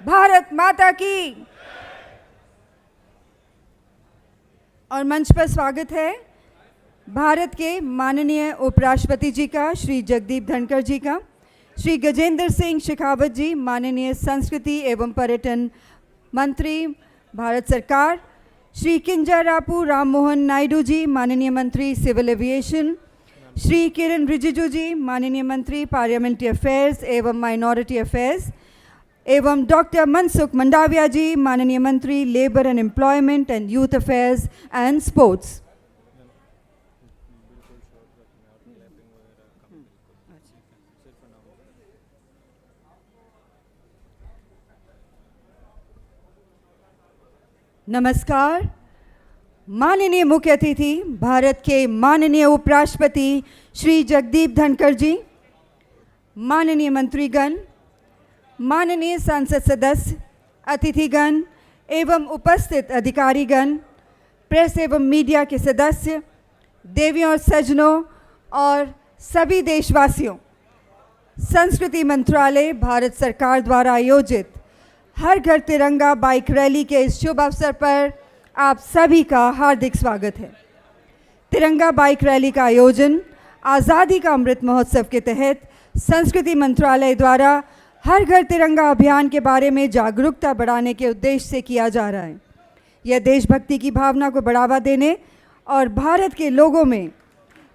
भारत माता की। और मंच पर स्वागत है भारत के माननीय उपराष्ट्रपति जी का, श्री जगदीप धनखड़ जी का, श्री गजेंद्र सिंह शेखावत जी, माननीय संस्कृति एवं पर्यटन मंत्री भारत सरकार, श्री किंजरापू राम मोहन नायडू जी, माननीय मंत्री सिविल एविएशन, श्री किरण रिजिजू जी, माननीय मंत्री पार्लियामेंट्री अफेयर्स एवं माइनॉरिटी अफेयर्स, एवं डॉक्टर मनसुख मंडाविया जी, माननीय मंत्री labour and employment and youth affairs and sports. नमस्कार। माननीय मुख्य अतिथि भारत के माननीय उपराष्ट्रपति श्री जगदीप धनखड़ जी, माननीय मंत्रीगण, माननीय संसद सदस्य, अतिथिगण एवं उपस्थित अधिकारीगण, प्रेस एवं मीडिया के सदस्य, देवियों और सज्जनों और सभी देशवासियों, संस्कृति मंत्रालय भारत सरकार द्वारा आयोजित हर घर तिरंगा बाइक रैली के इस शुभ अवसर पर आप सभी का हार्दिक स्वागत है। तिरंगा बाइक रैली का आयोजन आज़ादी का अमृत महोत्सव के तहत संस्कृति मंत्रालय द्वारा हर घर तिरंगा अभियान के बारे में जागरूकता बढ़ाने के उद्देश्य से किया जा रहा है। यह देशभक्ति की भावना को बढ़ावा देने और भारत के लोगों में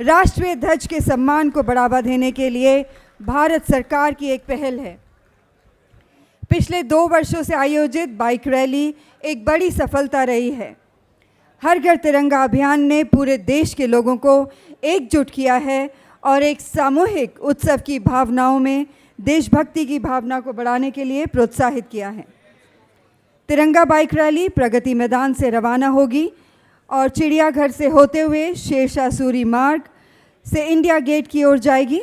राष्ट्रीय ध्वज के सम्मान को बढ़ावा देने के लिए भारत सरकार की एक पहल है। पिछले 2 वर्षों से आयोजित बाइक रैली एक बड़ी सफलता रही है। हर घर तिरंगा अभियान ने पूरे देश के लोगों को एकजुट किया है और एक सामूहिक उत्सव की भावनाओं में देशभक्ति की भावना को बढ़ाने के लिए प्रोत्साहित किया है। तिरंगा बाइक रैली प्रगति मैदान से रवाना होगी और चिड़ियाघर से होते हुए शेरशाह सूरी मार्ग से इंडिया गेट की ओर जाएगी।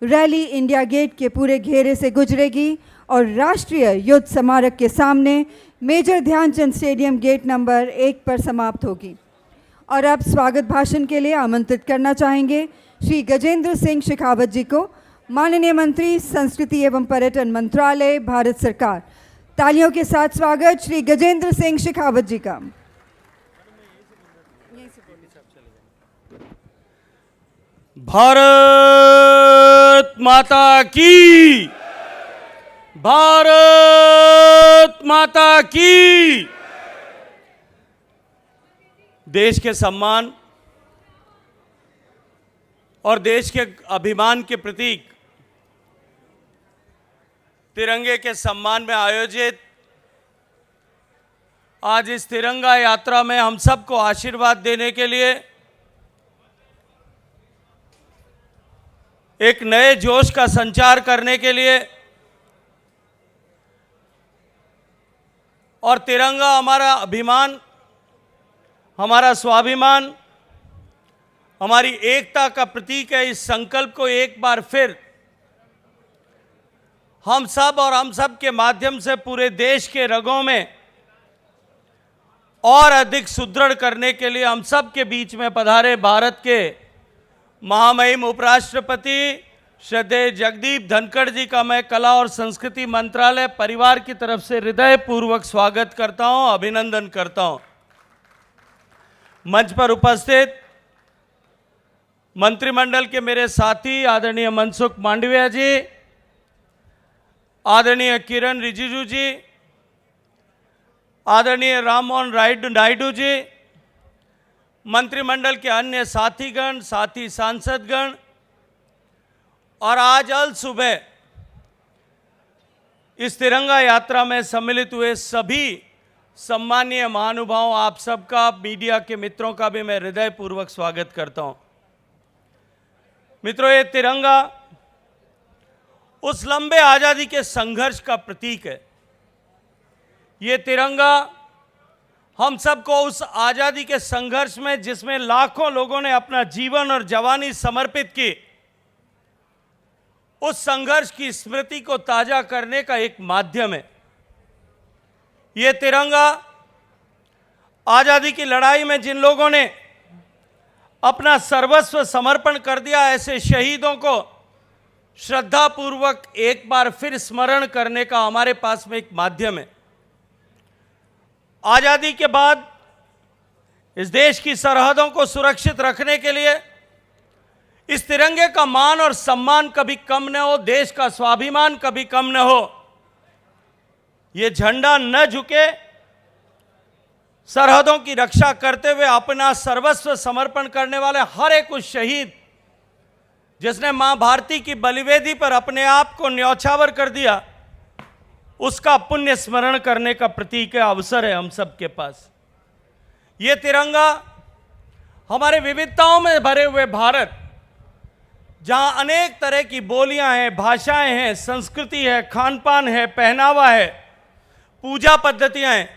रैली इंडिया गेट के पूरे घेरे से गुजरेगी और राष्ट्रीय युद्ध स्मारक के सामने major Dhyan Chand stadium gate number 1 पर समाप्त होगी। और अब स्वागत भाषण के लिए आमंत्रित करना चाहेंगे श्री गजेंद्र सिंह शेखावत जी को, माननीय मंत्री संस्कृति एवं पर्यटन मंत्रालय भारत सरकार। तालियों के साथ स्वागत श्री गजेंद्र सिंह शेखावत जी का। भारत माता की, भारत माता की। देश के सम्मान और देश के अभिमान के प्रतीक तिरंगे के सम्मान में आयोजित आज इस तिरंगा यात्रा में हम सबको आशीर्वाद देने के लिए, एक नए जोश का संचार करने के लिए और तिरंगा हमारा अभिमान, हमारा स्वाभिमान, हमारी एकता का प्रतीक है, इस संकल्प को एक बार फिर हम सब के माध्यम से पूरे देश के रगों में और अधिक सुदृढ़ करने के लिए हम सब के बीच में पधारे भारत के महामहिम उपराष्ट्रपति श्रद्धेय जगदीप धनखड़ जी का मैं कला और संस्कृति मंत्रालय परिवार की तरफ से हृदयपूर्वक स्वागत करता हूं, अभिनंदन करता हूं। मंच पर उपस्थित मंत्रिमंडल के मेरे साथी आदरणीय मनसुख मांडविया जी, आदरणीय किरण रिजिजू जी, आदरणीय राम मोहन नायडू जी, मंत्रिमंडल के अन्य साथीगण, साथी सांसदगण और आज अल सुबह इस तिरंगा यात्रा में सम्मिलित हुए सभी सम्मानीय महानुभावों, आप सबका, मीडिया के मित्रों का भी मैं हृदयपूर्वक स्वागत करता हूं। मित्रों, ये तिरंगा उस लंबे आज़ादी के संघर्ष का प्रतीक है। ये तिरंगा हम सबको उस आज़ादी के संघर्ष में, जिसमें लाखों लोगों ने अपना जीवन और जवानी समर्पित की, उस संघर्ष की स्मृति को ताजा करने का एक माध्यम है। ये तिरंगा आज़ादी की लड़ाई में जिन लोगों ने अपना सर्वस्व समर्पण कर दिया, ऐसे शहीदों को श्रद्धापूर्वक एक बार फिर स्मरण करने का हमारे पास में एक माध्यम है। आजादी के बाद इस देश की सरहदों को सुरक्षित रखने के लिए इस तिरंगे का मान और सम्मान कभी कम न हो, देश का स्वाभिमान कभी कम न हो, ये झंडा न झुके, सरहदों की रक्षा करते हुए अपना सर्वस्व समर्पण करने वाले हर एक उस शहीद जिसने मां भारती की बलिवेदी पर अपने आप को न्यौछावर कर दिया, उसका पुण्य स्मरण करने का प्रतीक है, अवसर है हम सबके पास। ये तिरंगा हमारे विविधताओं में भरे हुए भारत, जहां अनेक तरह की बोलियां हैं, भाषाएं हैं, संस्कृति है, खान पान है, पहनावा है, पूजा पद्धतियां हैं,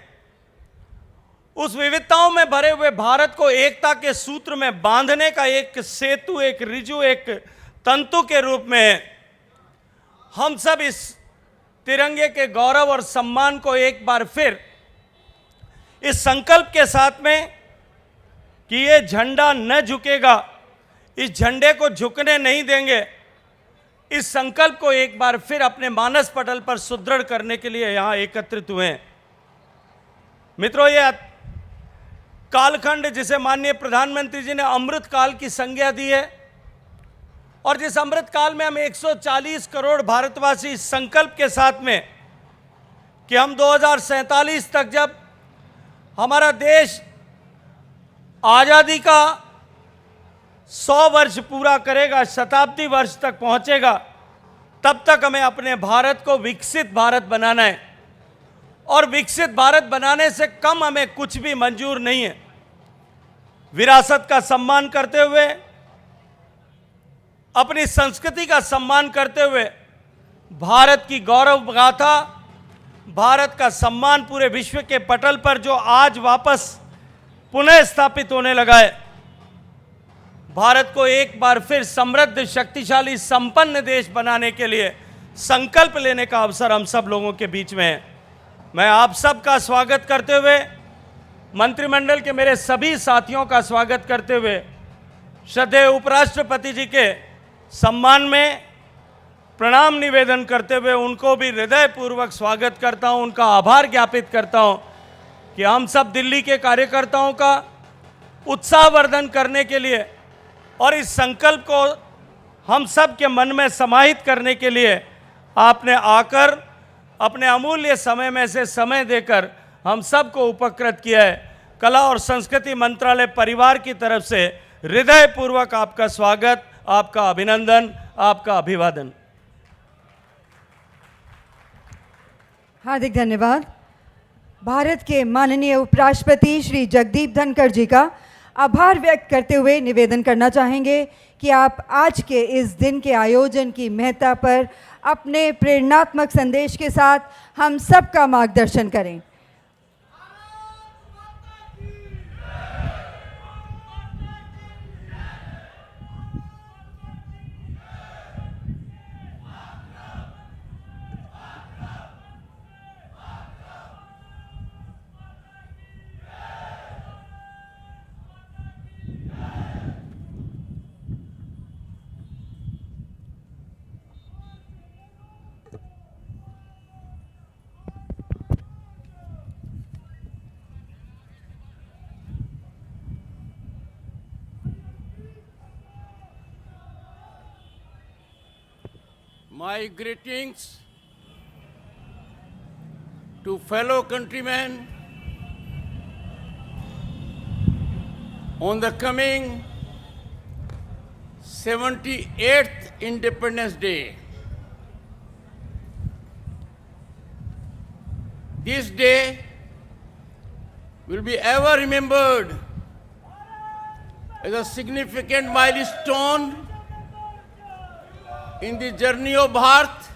उस विविधताओं में भरे हुए भारत को एकता के सूत्र में बांधने का एक सेतु, एक रिजु, एक तंतु के रूप में हम सब इस तिरंगे के गौरव और सम्मान को एक बार फिर इस संकल्प के साथ में कि ये झंडा न झुकेगा, इस झंडे को झुकने नहीं देंगे, इस संकल्प को एक बार फिर अपने मानस पटल पर सुदृढ़ करने के लिए यहां एकत्रित हुए हैं। मित्रों, ये कालखंड जिसे माननीय प्रधानमंत्री जी ने अमृत काल की संज्ञा दी है और जिस अमृत काल में हम 140 करोड़ भारतवासी इस संकल्प के साथ में कि हम 2047 तक जब हमारा देश आज़ादी का 100 वर्ष पूरा करेगा, शताब्दी वर्ष तक पहुंचेगा, तब तक हमें अपने भारत को विकसित भारत बनाना है और विकसित भारत बनाने से कम हमें कुछ भी मंजूर नहीं है। विरासत का सम्मान करते हुए, अपनी संस्कृति का सम्मान करते हुए, भारत की गौरव गाथा, भारत का सम्मान पूरे विश्व के पटल पर जो आज वापस पुनः स्थापित होने लगा है, भारत को एक बार फिर समृद्ध, शक्तिशाली, संपन्न देश बनाने के लिए संकल्प लेने का अवसर हम सब लोगों के बीच में है। मैं आप सबका स्वागत करते हुए, मंत्रिमंडल के मेरे सभी साथियों का स्वागत करते हुए, श्रद्धेय उपराष्ट्रपति जी के सम्मान में प्रणाम निवेदन करते हुए उनको भी हृदयपूर्वक स्वागत करता हूं, उनका आभार ज्ञापित करता हूं कि हम सब दिल्ली के कार्यकर्ताओं का उत्साहवर्धन करने के लिए और इस संकल्प को हम सब के मन में समाहित करने के लिए आपने आकर अपने अमूल्य समय में से समय देकर हम सबको उपकृत किया है। कला और संस्कृति मंत्रालय परिवार की तरफ से हृदयपूर्वक आपका स्वागत, आपका अभिनंदन, आपका अभिवादन। हार्दिक धन्यवाद। भारत के माननीय उपराष्ट्रपति श्री जगदीप धनखड़ जी का आभार व्यक्त करते हुए निवेदन करना चाहेंगे कि आप आज के इस दिन के आयोजन की महत्ता पर अपने प्रेरणात्मक संदेश के साथ हम सबका मार्गदर्शन करें। My greetings to fellow countrymen on the coming 78th Independence Day. This day will be ever remembered as a significant milestone in the journey of Bharat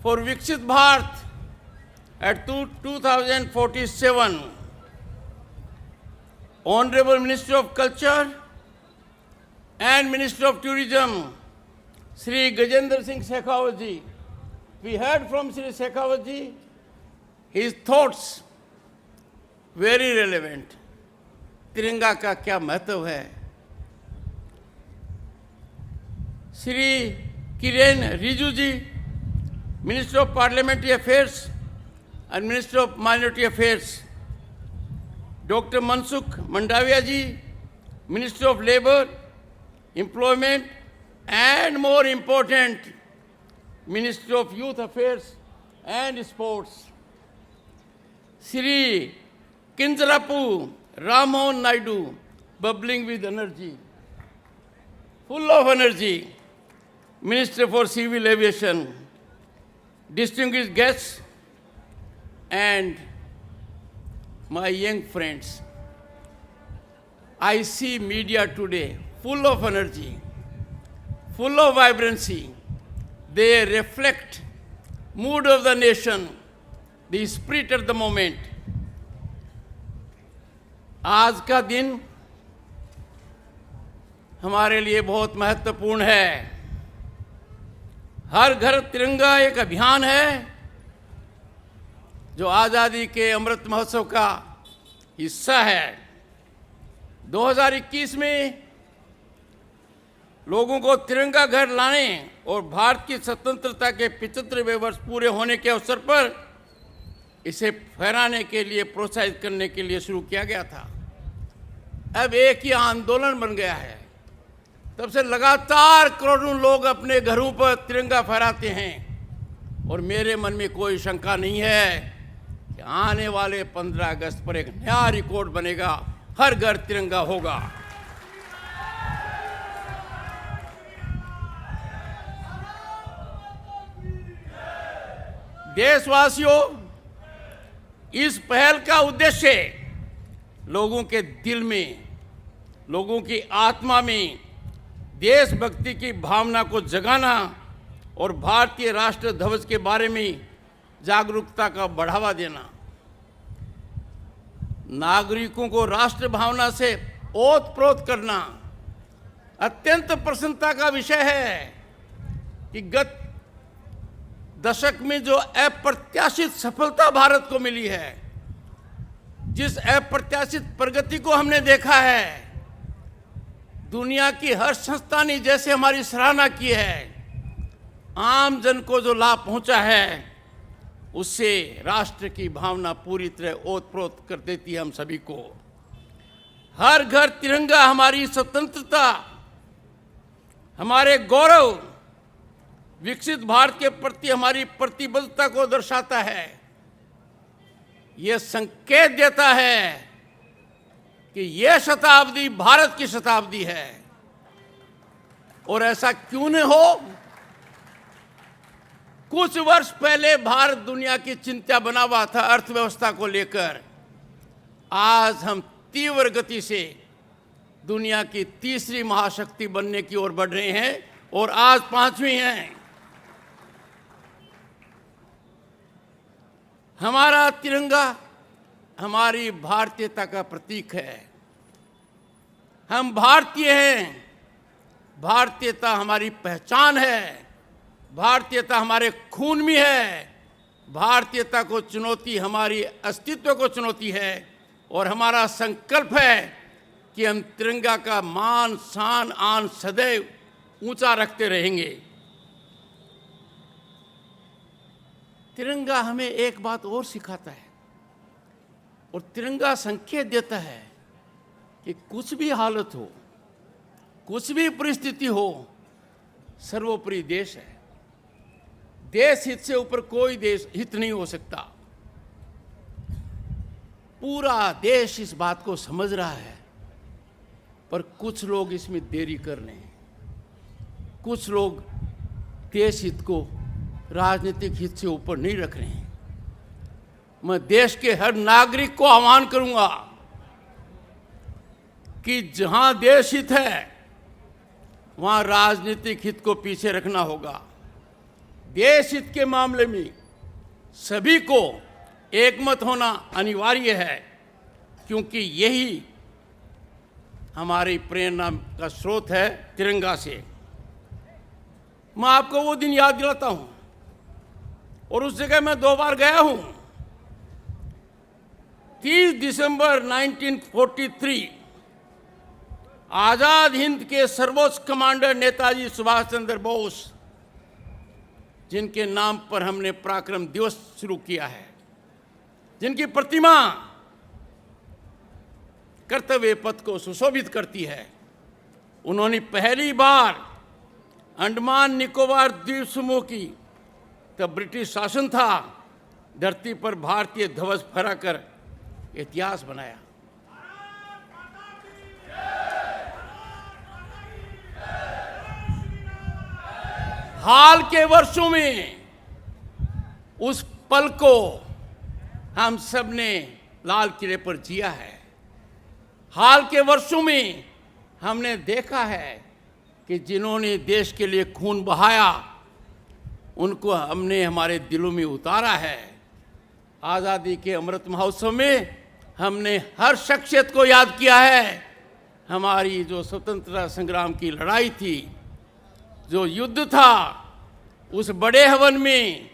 for Viksit Bharat at 2047. Honorable Minister of Culture and Minister of Tourism, Sri Gajendra Singh Shekhawat ji. We heard from Sri Shekhawat ji, his thoughts very relevant. तिरंगा का क्या महत्व है। Shri Kiren Rijiju ji, Minister of Parliamentary Affairs and Minister of Minority Affairs, Dr. Mansukh Mandaviya ji, Minister of Labour, Employment and more important, Minister of Youth Affairs and Sports, Sri Kinjarapu Rammohan Naidu, bubbling with energy, full of energy, Minister for Civil Aviation, distinguished guests, and my young friends. I see media today full of energy, full of vibrancy. They reflect mood of the nation, the spirit at the moment. आज का दिन हमारे लिए बहुत महत्वपूर्ण है। हर घर तिरंगा एक अभियान है जो आज़ादी के अमृत महोत्सव का हिस्सा है। 2021 में लोगों को तिरंगा घर लाने और भारत की स्वतंत्रता के 75वें वर्ष पूरे होने के अवसर पर इसे फहराने के लिए प्रोत्साहित करने के लिए शुरू किया गया था। अब एक ही आंदोलन बन गया है। तब से लगातार करोड़ों लोग अपने घरों पर तिरंगा फहराते हैं और मेरे मन में कोई शंका नहीं है कि आने वाले 15 अगस्त पर एक नया रिकॉर्ड बनेगा, हर घर तिरंगा होगा। देशवासियों, इस पहल का उद्देश्य लोगों के दिल में, लोगों की आत्मा में देशभक्ति की भावना को जगाना और भारतीय राष्ट्र ध्वज के बारे में जागरूकता का बढ़ावा देना। नागरिकों को राष्ट्र भावना से ओत-प्रोत करना अत्यंत प्रसन्नता का विषय है कि गत दशक में जो अप्रत्याशित सफलता भारत को मिली है, जिस अप्रत्याशित प्रगति को हमने देखा है, दुनिया की हर संस्था ने जैसे हमारी सराहना की है, आम जन को जो लाभ पहुंचा है, उससे राष्ट्र की भावना पूरी तरह ओत-प्रोत कर देती है हम सभी को। हर घर तिरंगा हमारी स्वतंत्रता, हमारे गौरव, विकसित भारत के प्रति हमारी प्रतिबद्धता को दर्शाता है। यह संकेत देता है कि यह शताब्दी भारत की शताब्दी है। और ऐसा क्यों न हो, कुछ वर्ष पहले भारत दुनिया की चिंता बना हुआ था अर्थव्यवस्था को लेकर। आज हम तीव्र गति से दुनिया की तीसरी महाशक्ति बनने की ओर बढ़ रहे हैं और आज 5वीं हैं। हमारा तिरंगा हमारी भारतीयता का प्रतीक है। हम भारतीय हैं, भारतीयता हमारी पहचान है, भारतीयता हमारे खून में है। भारतीयता को चुनौती हमारी अस्तित्व को चुनौती है और हमारा संकल्प है कि हम तिरंगा का मान शान आन सदैव ऊंचा रखते रहेंगे। तिरंगा हमें एक बात और सिखाता है और तिरंगा संकेत देता है कि कुछ भी हालत हो, कुछ भी परिस्थिति हो, सर्वोपरि देश है। देश हित से ऊपर कोई देश हित नहीं हो सकता। पूरा देश इस बात को समझ रहा है, पर कुछ लोग इसमें देरी कर रहे हैं। कुछ लोग देश हित को राजनीतिक हित से ऊपर नहीं रख रहे हैं। मैं देश के हर नागरिक को आह्वान करूंगा कि जहां देश हित है, वहां राजनीतिक हित को पीछे रखना होगा। देश हित के मामले में सभी को एकमत होना अनिवार्य है, क्योंकि यही हमारी प्रेरणा का स्रोत है तिरंगा से। मैं आपको वो दिन याद दिलाता हूं और उस जगह मैं 2 बार गया हूं। 30 दिसंबर 1943 आजाद हिंद के सर्वोच्च कमांडर नेताजी सुभाष चंद्र बोस जिनके नाम पर हमने पराक्रम दिवस शुरू किया है, जिनकी प्रतिमा कर्तव्य पथ को सुशोभित करती है, उन्होंने पहली बार अंडमान निकोबार द्वीप समूह की, तब ब्रिटिश शासन था, धरती पर भारतीय ध्वज फहराकर इतिहास बनाया। हाल के वर्षों में उस पल को हम सब ने लाल किले पर जिया है। हाल के वर्षों में हमने देखा है कि जिन्होंने देश के लिए खून बहाया, उनको हमने हमारे दिलों में उतारा है। आज़ादी के अमृत महोत्सव में हमने हर शख्सियत को याद किया है। हमारी जो स्वतंत्रता संग्राम की लड़ाई थी, जो युद्ध था, उस बड़े हवन में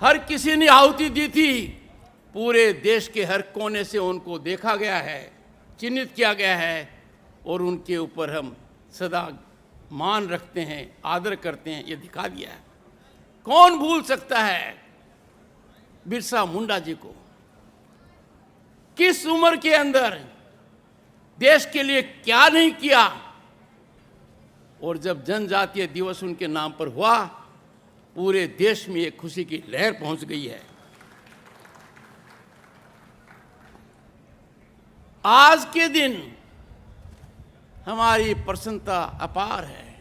हर किसी ने आहुति दी थी। पूरे देश के हर कोने से उनको देखा गया है, चिन्हित किया गया है, और उनके ऊपर हम सदा मान रखते हैं, आदर करते हैं। ये दिखा दिया है। कौन भूल सकता है बिरसा मुंडा जी को? किस उम्र के अंदर देश के लिए क्या नहीं किया। और जब जनजातीय दिवस उनके नाम पर हुआ, पूरे देश में एक खुशी की लहर पहुंच गई है। आज के दिन हमारी प्रसन्नता अपार है।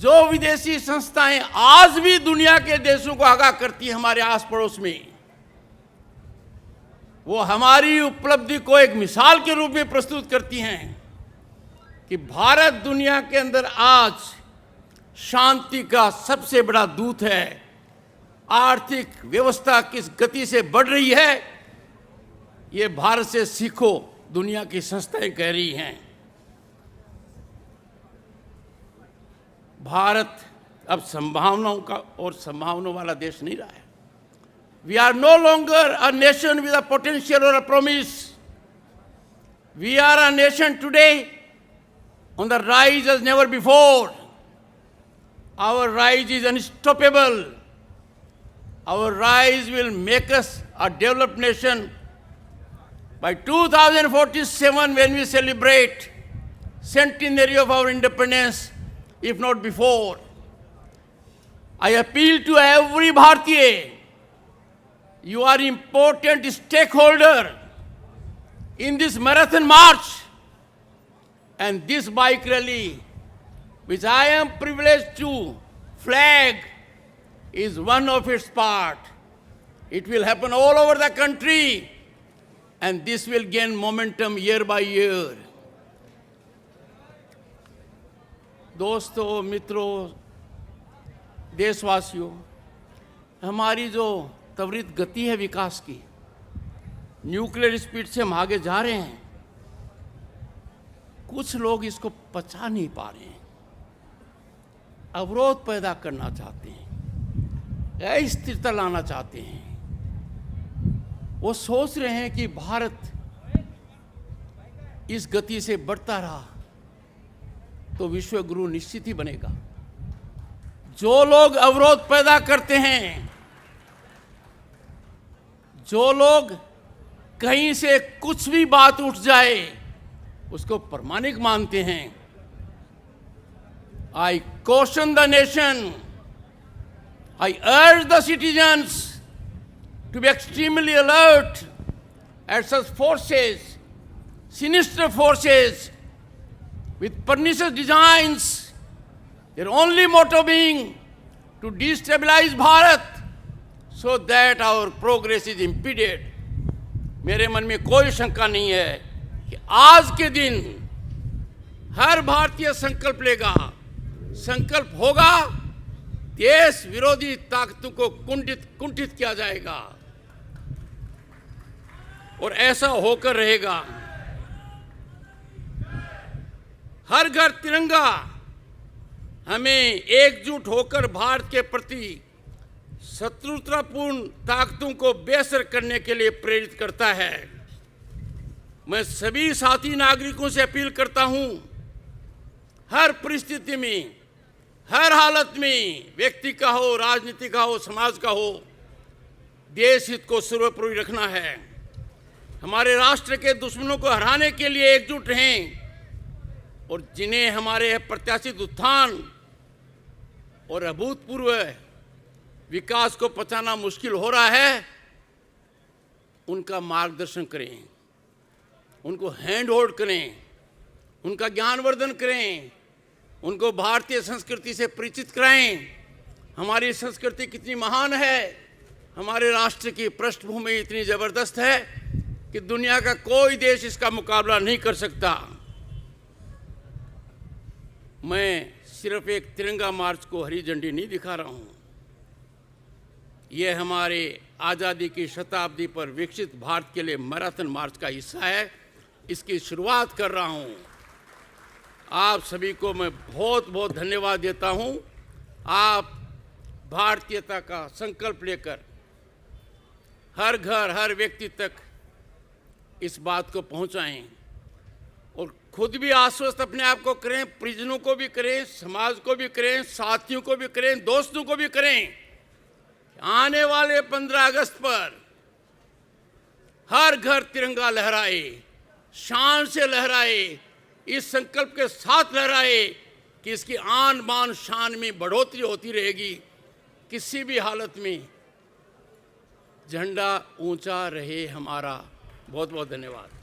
जो विदेशी संस्थाएं आज भी दुनिया के देशों को आगाह करती हैं हमारे आस पड़ोस में, वो हमारी उपलब्धि को एक मिसाल के रूप में प्रस्तुत करती हैं कि भारत दुनिया के अंदर आज शांति का सबसे बड़ा दूत है। आर्थिक व्यवस्था किस गति से बढ़ रही है, ये भारत से सीखो, दुनिया की संस्थाएं कह रही हैं। भारत अब संभावनाओं का और संभावनाओं वाला देश नहीं रहा है। We are no longer a nation with a potential or a promise. We are a nation today on the rise as never before. Our rise is unstoppable. Our rise will make us a developed nation. By 2047, when we celebrate centenary of our independence, if not before, I appeal to every Bharatiya. You are important stakeholder in this marathon march, and this bike rally, which I am privileged to flag, is one of its part. It will happen all over the country, and this will gain momentum year by year. दोस्तों, मित्रों, देशवासियों, हमारी जो त्वरित गति है विकास की, nuclear speed से हम आगे जा रहे हैं, कुछ लोग इसको पचा नहीं पा रहे हैं, अवरोध पैदा करना चाहते हैं, अस्थिरता लाना चाहते हैं। वो सोच रहे हैं कि भारत इस गति से बढ़ता रहा तो विश्व गुरु निश्चित ही बनेगा। जो लोग अवरोध पैदा करते हैं, जो लोग कहीं से कुछ भी बात उठ जाए उसको प्रमाणिक मानते हैं, I caution the nation, I urge the citizens to be extremely alert at such forces, sinister forces with pernicious designs, their only motto being to destabilize Bharat so that our progress is impeded. मेरे मन में कोई शंका नहीं है कि आज के दिन हर भारतीय संकल्प लेगा, संकल्प होगा, देश विरोधी ताकतों को कुंठित किया जाएगा और ऐसा होकर रहेगा। हर घर तिरंगा हमें एकजुट होकर भारत के प्रति शत्रुतापूर्ण ताकतों को बेअसर करने के लिए प्रेरित करता है। मैं सभी साथी नागरिकों से अपील करता हूं, हर परिस्थिति में हर हालत में, व्यक्ति का हो, राजनीति का हो, समाज का हो, देश हित को सर्वोपरि रखना है। हमारे राष्ट्र के दुश्मनों को हराने के लिए एकजुट रहें और जिन्हें हमारे प्रत्याशित उत्थान और अभूतपूर्व विकास को पचाना मुश्किल हो रहा है, उनका मार्गदर्शन करें, उनको हैंड होल्ड करें, उनका ज्ञानवर्धन करें, उनको भारतीय संस्कृति से परिचित कराएं। हमारी संस्कृति कितनी महान है, हमारे राष्ट्र की पृष्ठभूमि इतनी ज़बरदस्त है कि दुनिया का कोई देश इसका मुकाबला नहीं कर सकता। मैं सिर्फ एक तिरंगा मार्च को हरी झंडी नहीं दिखा रहा हूँ, यह हमारे आज़ादी की शताब्दी पर विकसित भारत के लिए मैराथन मार्च का हिस्सा है। इसकी शुरुआत कर रहा हूँ। आप सभी को मैं बहुत बहुत धन्यवाद देता हूँ। आप भारतीयता का संकल्प लेकर हर घर, हर व्यक्ति तक इस बात को पहुँचाएं और खुद भी आश्वस्त अपने आप को करें, परिजनों को भी करें, समाज को भी करें, साथियों को भी करें, दोस्तों को भी करें। आने वाले 15 अगस्त पर हर घर तिरंगा लहराए, शान से लहराए, इस संकल्प के साथ लहराए कि इसकी आन बान शान में बढ़ोतरी होती रहेगी। किसी भी हालत में झंडा ऊंचा रहे हमारा। बहुत बहुत धन्यवाद।